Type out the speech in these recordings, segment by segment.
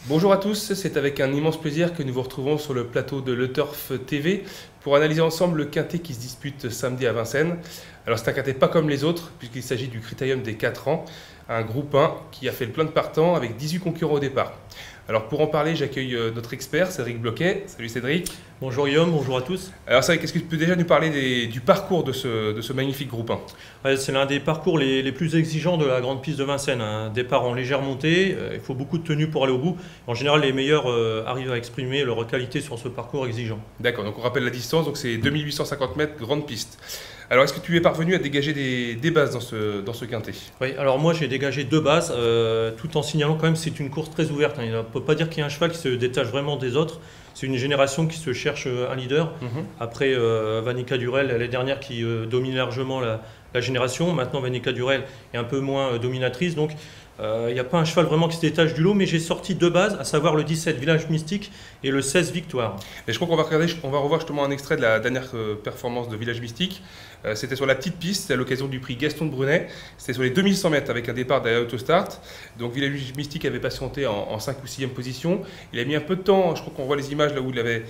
Bonjour à tous, c'est avec un immense plaisir que nous vous retrouvons sur le plateau de Le Turf TV pour analyser ensemble le quintet qui se dispute samedi à Vincennes. Alors c'est un quintet pas comme les autres puisqu'il s'agit du Critérium des 4 ans, un groupe 1 qui a fait le plein de partants avec 18 concurrents au départ. Alors pour en parler, j'accueille notre expert Cédric Bloquet. Salut Cédric. Bonjour Guillaume, bonjour à tous. Alors Cédric, est-ce que tu peux déjà nous parler du parcours de ce magnifique groupe 1? Ouais, c'est l'un des parcours les plus exigeants de la grande piste de Vincennes. Un départ en légère montée, il faut beaucoup de tenue pour aller au bout. En général, les meilleurs arrivent à exprimer leur qualité sur ce parcours exigeant. D'accord, donc on rappelle la distance, donc c'est 2850 mètres, grande piste. Alors est-ce que tu es parvenu à dégager des bases dans ce quintet? Oui, alors moi j'ai dégagé 2 bases, tout en signalant quand même que c'est une course très ouverte. On ne peut pas dire qu'il y a un cheval qui se détache vraiment des autres. C'est une génération qui se cherche un leader. Après Vanica Durel, l'année dernière, qui domine largement la génération. Maintenant, Vanica Durel est un peu moins dominatrice. Donc, il n'y a pas un cheval vraiment qui se détache du lot. Mais j'ai sorti 2 bases, à savoir le 17 Village Mystique et le 16 Victoire. Et je crois qu'on va revoir justement un extrait de la dernière performance de Village Mystique. C'était sur la petite piste, à l'occasion du prix Gaston de Brunet. C'était sur les 2100 mètres avec un départ derrière Autostart. Donc Village Mystique avait patienté en 5 ou 6e position. Il a mis un peu de temps, je crois qu'on voit les images là où il avait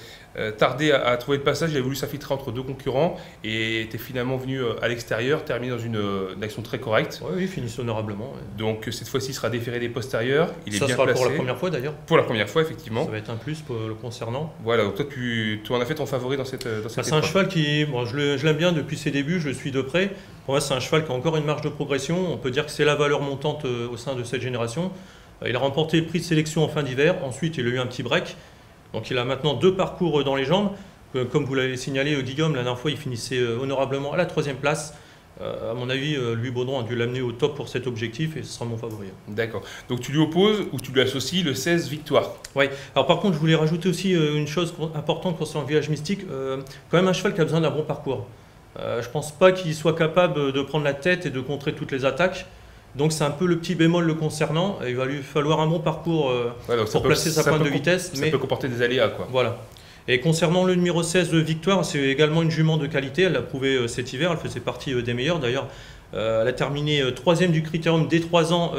tardé à trouver le passage. Il a voulu s'infiltrer entre 2 concurrents et était finalement venu à l'extérieur, terminé dans une action très correcte. Oui, il finit honorablement. Ouais. Donc cette fois-ci, il sera déféré des postérieurs. Il est bien sera placé. Pour la première fois d'ailleurs. Pour la première fois, effectivement. Ça va être un plus pour le concernant. Voilà, donc toi, tu en as fait ton favori dans cette épreuve. C'est un cheval qui, bon, je l'aime bien depuis ses débuts, je le suis de près. Pour moi, c'est un cheval qui a encore une marge de progression. On peut dire que c'est la valeur montante au sein de cette génération. Il a remporté le prix de sélection en fin d'hiver. Ensuite, il a eu un petit break. Donc, il a maintenant 2 parcours dans les jambes. Comme vous l'avez signalé, Guillaume, la dernière fois, il finissait honorablement à la 3e place. À mon avis, Louis Baudron a dû l'amener au top pour cet objectif et ce sera mon favori. D'accord. Donc tu lui opposes ou tu lui associes le 16 Victoire. Oui. Alors par contre, je voulais rajouter aussi une chose importante concernant le Village Mystique. Quand même un cheval qui a besoin d'un bon parcours. Je ne pense pas qu'il soit capable de prendre la tête et de contrer toutes les attaques. Donc c'est un peu le petit bémol le concernant. Il va lui falloir un bon parcours pour placer sa pointe de vitesse. Ça peut comporter des aléas, quoi. Voilà. Et concernant le numéro 16 de Victoire, c'est également une jument de qualité. Elle l'a prouvé cet hiver, elle faisait partie des meilleures. D'ailleurs, elle a terminé 3e du Critérium dès 3 ans,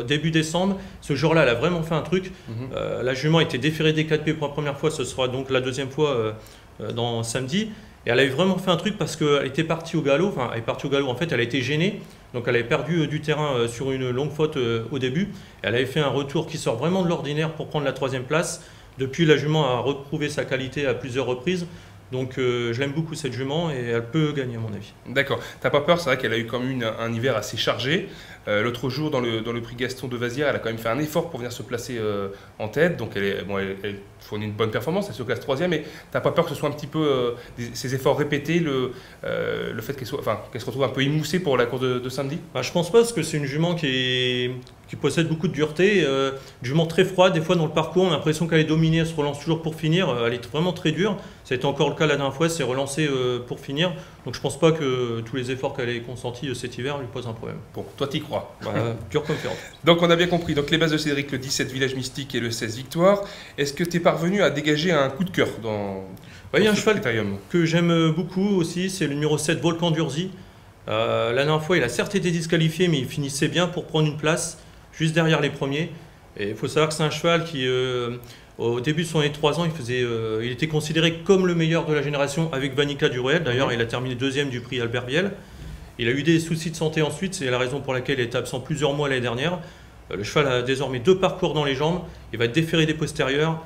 début décembre. Ce jour-là, elle a vraiment fait un truc. La jument a été déférée des 4P pour la première fois. Ce sera donc la 2e fois dans samedi. Et elle avait vraiment fait un truc parce qu'elle était partie au galop. Enfin, elle est partie au galop, en fait, elle a été gênée. Donc elle avait perdu du terrain sur une longue faute au début. Elle avait fait un retour qui sort vraiment de l'ordinaire pour prendre la 3e place. Depuis, la jument a reprouvé sa qualité à plusieurs reprises. Donc je l'aime beaucoup cette jument et elle peut gagner à mon avis. D'accord. T'as pas peur? C'est vrai qu'elle a eu quand même un hiver assez chargé. L'autre jour, dans le prix Gaston de Vazières, elle a quand même fait un effort pour venir se placer en tête. Donc elle fournit une bonne performance, elle se classe 3e. Mais t'as pas peur que ce soit un petit peu ces efforts répétés, le fait qu'elle se retrouve un peu émoussée pour la course de samedi? Je pense pas, parce que c'est une jument qui possède beaucoup de dureté. Une jument très froide, des fois dans le parcours, on a l'impression qu'elle est dominée, elle se relance toujours pour finir. Elle est vraiment très dure. Ça a été encore le cas la dernière fois, elle s'est relancée pour finir. Donc je pense pas que tous les efforts qu'elle ait consentis cet hiver lui posent un problème. Bon, toi t'y crois. Dur comme fer. Donc on a bien compris. Donc les bases de Cédric, le 17 Village Mystique et le 16 Victoire. Est-ce que tu es parvenu à dégager un coup de cœur dans il y a un cheval Critérium que j'aime beaucoup aussi, c'est le numéro 7 Volcan d'Urzy. La dernière fois, il a certes été disqualifié, mais il finissait bien pour prendre une place juste derrière les premiers. Et il faut savoir que c'est un cheval qui, au début de son année de 3 ans, il était considéré comme le meilleur de la génération avec Vanica Durel. D'ailleurs, il a terminé 2e du prix Albert Biel. Il a eu des soucis de santé ensuite, c'est la raison pour laquelle il était absent plusieurs mois l'année dernière. Le cheval a désormais 2 parcours dans les jambes, il va être déféré des postérieurs.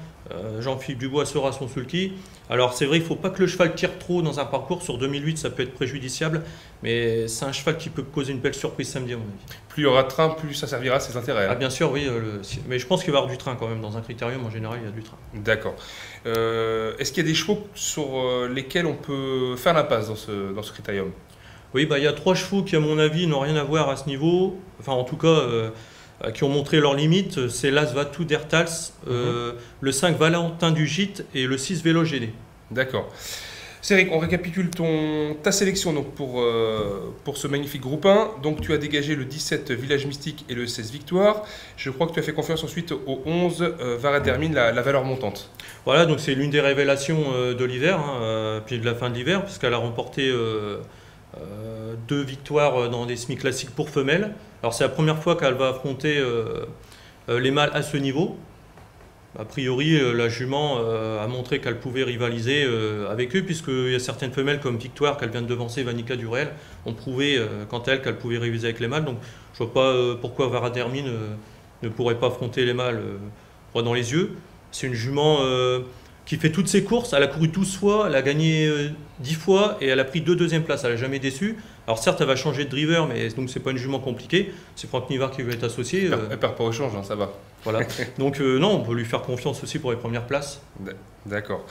Jean-Philippe Dubois sera son sulky. Alors c'est vrai, il ne faut pas que le cheval tire trop dans un parcours. Sur 2008, ça peut être préjudiciable, mais c'est un cheval qui peut causer une belle surprise samedi à mon avis. Plus il y aura de train, plus ça servira à ses intérêts. Bien sûr, oui, mais je pense qu'il va y avoir du train quand même. Dans un critérium, en général, il y a du train. D'accord. Est-ce qu'il y a des chevaux sur lesquels on peut faire l'impasse dans ce critérium? Oui, il y a 3 chevaux qui, à mon avis, n'ont rien à voir à ce niveau. Enfin, en tout cas, qui ont montré leurs limites. C'est l'As Vatou d'Ertals, le 5 Valentin du Gîte et le 6 Vélo GD. D'accord. Cédric, on récapitule ta sélection donc, pour ce magnifique groupe 1. Donc tu as dégagé le 17 Village Mystique et le 16 Victoire. Je crois que tu as fait confiance ensuite au 11 Varadermine, la valeur montante. Voilà, donc c'est l'une des révélations de l'hiver, puis de la fin de l'hiver, puisqu'elle a remporté 2 victoires dans des semi-classiques pour femelles. Alors c'est la première fois qu'elle va affronter les mâles à ce niveau. A priori, la jument a montré qu'elle pouvait rivaliser avec eux, puisqu'il y a certaines femelles comme Victoire, qu'elle vient de devancer, Vanica Durel, ont prouvé quant à elles qu'elle pouvait rivaliser avec les mâles. Donc je ne vois pas pourquoi Varadermine ne pourrait pas affronter les mâles droit dans les yeux. C'est une jument qui fait toutes ses courses, elle a couru 12 fois, elle a gagné 10 fois et elle a pris 2 deuxièmes places, elle n'a jamais déçu. Alors certes, elle va changer de driver, mais donc c'est pas une jument compliquée. C'est Franck Nivard qui veut être associé. Elle perd pas au change, hein, ça va. Voilà. Donc non, on peut lui faire confiance aussi pour les premières places. D'accord.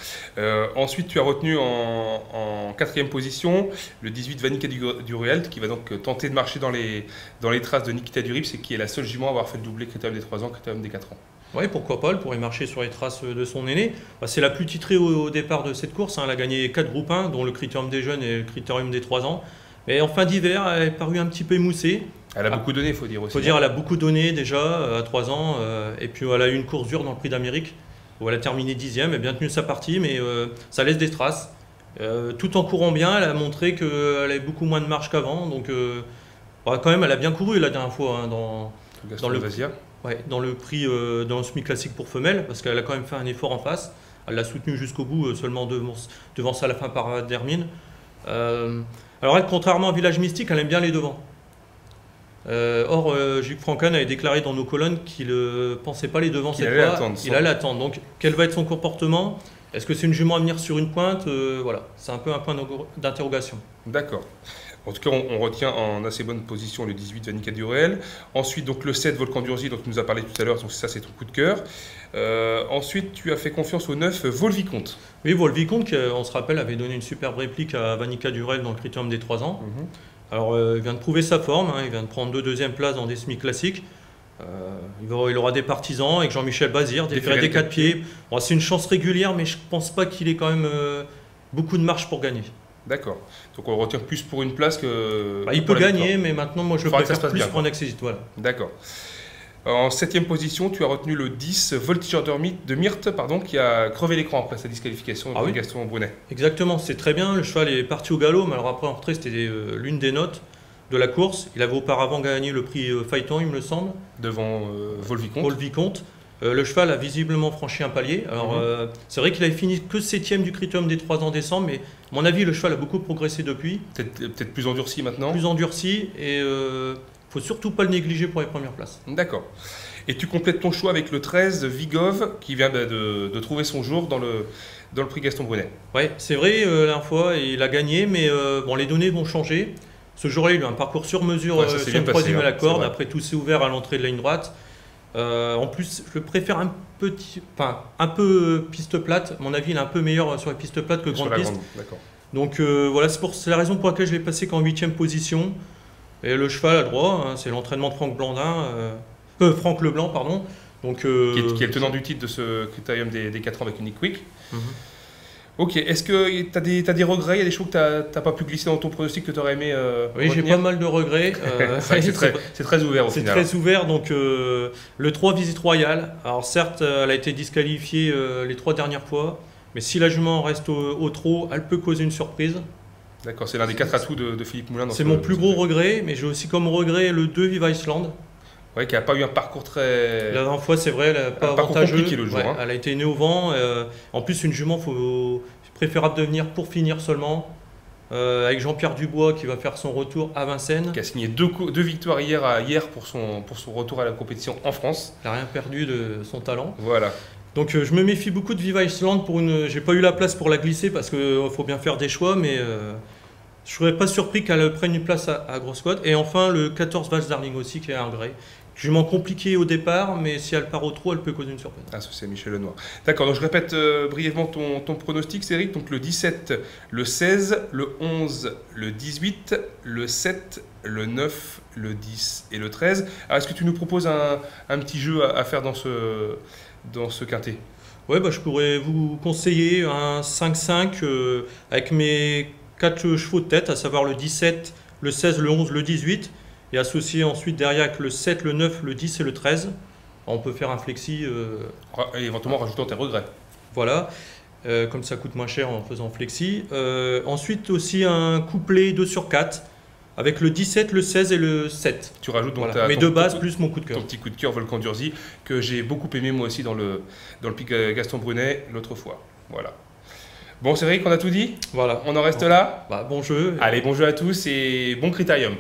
Ensuite, tu as retenu en 4e position le 18 Vanica Durel, qui va donc tenter de marcher dans les traces de Nikita Durips et qui est la seule jument à avoir fait le doublé Critérium des 3 ans, Critérium des 4 ans. Oui, pourquoi pas, elle pourrait marcher sur les traces de son aîné. C'est la plus titrée au départ de cette course, hein. Elle a gagné 4 groupes 1, dont le Critérium des jeunes et le Critérium des 3 ans. Mais en fin d'hiver, elle est parue un petit peu émoussée. Elle a beaucoup donné, il faut dire aussi. Il faut dire, elle a beaucoup donné déjà à 3 ans. Et puis elle a eu une course dure dans le Prix d'Amérique, où elle a terminé 10e, elle a bien tenu sa partie, mais ça laisse des traces. Tout en courant bien, elle a montré qu'elle avait beaucoup moins de marge qu'avant. Donc quand même, elle a bien couru la dernière fois hein, dans le Vasia. Ouais, dans le prix, dans le semi-classique pour femelles, parce qu'elle a quand même fait un effort en face. Elle l'a soutenu jusqu'au bout, seulement devant ça à la fin par Dermine. Alors elle, contrairement à Village Mystique, elle aime bien les devants. Or, Gilles Franken avait déclaré dans nos colonnes qu'il ne pensait pas les devants cette fois. Il allait attendre. Donc, quel va être son comportement? Est-ce que c'est une jument à venir sur une pointe? Voilà, c'est un peu un point d'interrogation. D'accord. En tout cas, on retient en assez bonne position le 18 Vanica Durel. Ensuite, donc le 7 Volcan d'Urzy, dont tu nous as parlé tout à l'heure. Donc ça, c'est ton coup de cœur. Ensuite, tu as fait confiance au 9 Volvicomte. Oui, Volvicomte, qui, on se rappelle, avait donné une superbe réplique à Vanica Durel dans le Critérium des 3 ans. Alors, il vient de prouver sa forme. Hein, il vient de prendre 2 deuxièmes places dans des semi-classiques. Il aura des partisans avec Jean-Michel Bazir, des ferrets des 4 pieds. Bon, c'est une chance régulière, mais je ne pense pas qu'il ait quand même beaucoup de marge pour gagner. D'accord. Donc on le retient plus pour une place que... il peut gagner, mais maintenant moi je le préfère plus pour un accessit. Voilà. D'accord. En 7e position, tu as retenu le 10 Voltigeur de Myrthe, qui a crevé l'écran après sa disqualification de Gaston Brunet. Exactement, c'est très bien. Le cheval est parti au galop, mais alors après en rentrée, c'était l'une des notes de la course. Il avait auparavant gagné le prix Phaéton, il me semble. Devant Volvicomte. Le cheval a visiblement franchi un palier. Alors, c'est vrai qu'il avait fini que 7e du Critérium des 3 ans décembre, mais à mon avis, le cheval a beaucoup progressé depuis. Peut-être plus endurci maintenant. Plus endurci, et faut surtout pas le négliger pour les premières places. D'accord. Et tu complètes ton choix avec le 13 Vigov, qui vient de trouver son jour dans le prix Gaston Brunet. Oui, c'est vrai, la dernière fois, il a gagné, mais les données vont changer. Ce jour-là, il a eu un parcours sur mesure sur une 3e à la corde. Après, tout s'est ouvert à l'entrée de la ligne droite. En plus, je préfère un peu piste plate. À mon avis, il est un peu meilleur sur les pistes plates que grande piste. Donc voilà, c'est la raison pour laquelle je l'ai passé qu'en 8e position. Et le cheval a droit, hein, c'est l'entraînement de Franck Leblanc, pardon. Donc, qui est le tenant du titre de ce Critérium des 4 ans avec Unique Quick. Ok, est-ce que tu as des regrets? Il y a des choses que tu n'as pas pu glisser dans ton pronostic que tu aurais aimé Oui, j'ai pas mal de regrets. C'est très ouvert au final. C'est très ouvert, donc le 3 Visite Royale. Alors certes, elle a été disqualifiée les 3 dernières fois, mais si la jument reste au trot, elle peut causer une surprise. D'accord, c'est l'un des 4 atouts de Philippe Moulin. C'est mon plus gros regret, mais j'ai aussi comme regret le 2 Viva Iceland. Oui, qui n'a pas eu un parcours très... La dernière fois, c'est vrai, elle n'a pas avantageux. Compliqué le jour. Ouais, elle a été née au vent. En plus, une jument, c'est préférable de venir pour finir seulement. Avec Jean-Pierre Dubois qui va faire son retour à Vincennes. Qui a signé 2 victoires hier pour son retour à la compétition en France. Il n'a rien perdu de son talent. Voilà. Donc je me méfie beaucoup de Viva Iceland pour j'ai pas eu la place pour la glisser parce qu'il faut bien faire des choix, mais je serais pas surpris qu'elle prenne une place à grosse cote. Et enfin le 14 Vals Darling aussi qui est un gré. Jument compliqué au départ, mais si elle part au trot, elle peut causer une surprise. Ah, ça c'est Michel Lenoir. D'accord, donc je répète brièvement ton pronostic, Cédric. Donc le 17, le 16, le 11, le 18, le 7, le 9, le 10 et le 13. Alors, est-ce que tu nous proposes un petit jeu à faire dans ce quintet? Ouais, je pourrais vous conseiller un 5-5 avec mes 4 chevaux de tête, à savoir le 17, le 16, le 11, le 18. Et associé ensuite derrière avec le 7, le 9, le 10 et le 13. On peut faire un flexi. Et éventuellement rajoutant tes regrets. Voilà. comme ça coûte moins cher en faisant flexi. Ensuite aussi un couplet 2/4 avec le 17, le 16 et le 7. Tu rajoutes donc Voilà. Mes deux bases plus mon coup de cœur. Ton petit coup de cœur Volcan d'Urzy que j'ai beaucoup aimé moi aussi dans le pic Gaston Brunet l'autre fois. Voilà. Bon, c'est vrai qu'on a tout dit. Voilà. On en reste là. Bon jeu. Allez, bon jeu à tous et bon critérium.